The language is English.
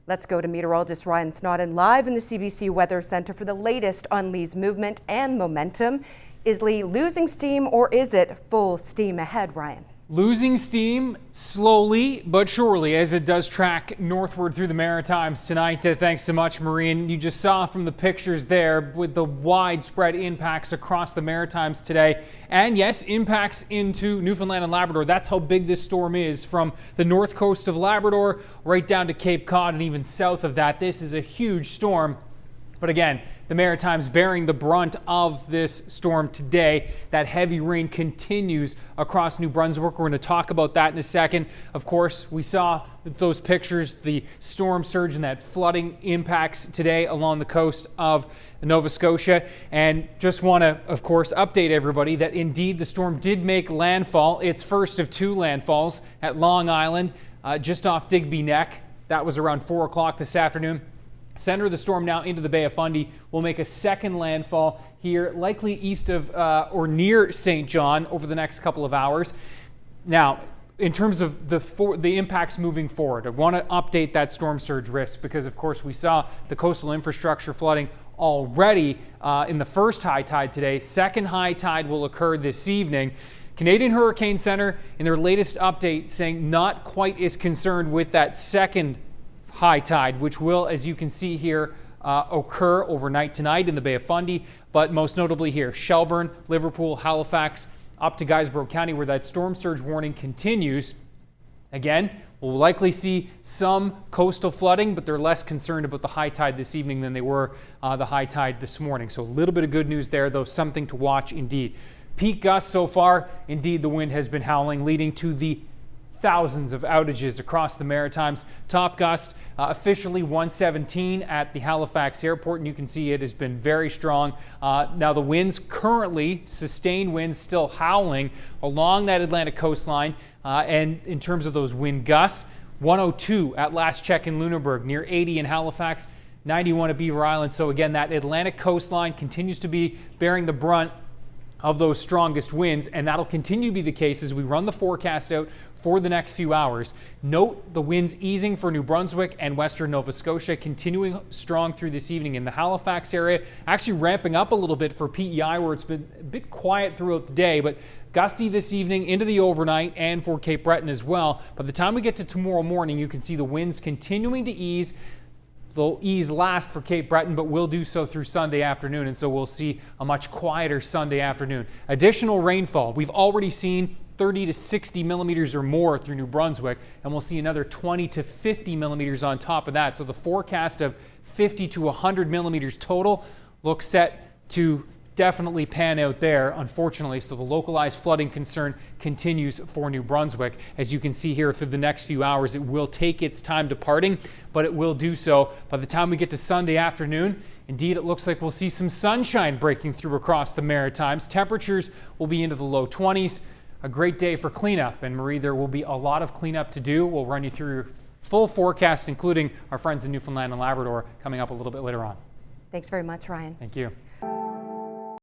Let's go to meteorologist Ryan Snoddon live in the CBC Weather Center for the latest on Lee's movement and momentum. Is Lee losing steam or is it full steam ahead, Ryan? Losing steam slowly but surely as it does track northward through the Maritimes tonight. Thanks so much, Maureen. You just saw from the pictures there with the widespread impacts across the Maritimes today. And yes, impacts into Newfoundland and Labrador. That's how big this storm is, from the north coast of Labrador right down to Cape Cod and even south of that. This is a huge storm. But again, the Maritimes bearing the brunt of this storm today. That heavy rain continues across New Brunswick. We're going to talk about that in a second. Of course, we saw those pictures, the storm surge and that flooding impacts today along the coast of Nova Scotia. And just want to, of course, update everybody that indeed the storm did make landfall. Its first of two landfalls at Long Island, just off Digby Neck. That was around 4 o'clock this afternoon. Center of the storm now into the Bay of Fundy. Will make a second landfall here, likely east of or near St. John over the next couple of hours. Now, in terms of the impacts moving forward, I want to update that storm surge risk because, of course, we saw the coastal infrastructure flooding already in the first high tide today. Second high tide will occur this evening. Canadian Hurricane Center, in their latest update, saying not quite as concerned with that second high tide, which will, as you can see here, occur overnight tonight in the Bay of Fundy, but most notably here, Shelburne, Liverpool, Halifax, up to Guysborough County, where that storm surge warning continues. Again, we'll likely see some coastal flooding, but they're less concerned about the high tide this evening than they were the high tide this morning. So a little bit of good news there, though something to watch indeed. Peak gusts so far, indeed the wind has been howling, leading to the thousands of outages across the Maritimes. Top gust officially 117 at the Halifax airport, and you can see it has been very strong. Now the winds currently, sustained winds still howling along that Atlantic coastline, and in terms of those wind gusts, 102 at last check in Lunenburg, near 80 in Halifax, 91 at Beaver Island. So again, that Atlantic coastline continues to be bearing the brunt of those strongest winds, and that'll continue to be the case as we run the forecast out for the next few hours. Note the winds easing for New Brunswick and western Nova Scotia, continuing strong through this evening in the Halifax area, actually ramping up a little bit for PEI, where it's been a bit quiet throughout the day, but gusty this evening into the overnight and for Cape Breton as well. By the time we get to tomorrow morning, you can see the winds continuing to ease. They'll ease last for Cape Breton, but will do so through Sunday afternoon, and so we'll see a much quieter Sunday afternoon. Additional rainfall. We've already seen 30 to 60 millimeters or more through New Brunswick, and we'll see another 20 to 50 millimeters on top of that. So the forecast of 50 to 100 millimeters total looks set to definitely pan out there, unfortunately. So the localized flooding concern continues for New Brunswick. As you can see here, for the next few hours, it will take its time departing, but it will do so by the time we get to Sunday afternoon. Indeed, it looks like we'll see some sunshine breaking through across the Maritimes. Temperatures will be into the low 20s. A great day for cleanup. And Marie, there will be a lot of cleanup to do. We'll run you through full forecast, including our friends in Newfoundland and Labrador, coming up a little bit later on. Thanks very much, Ryan. Thank you.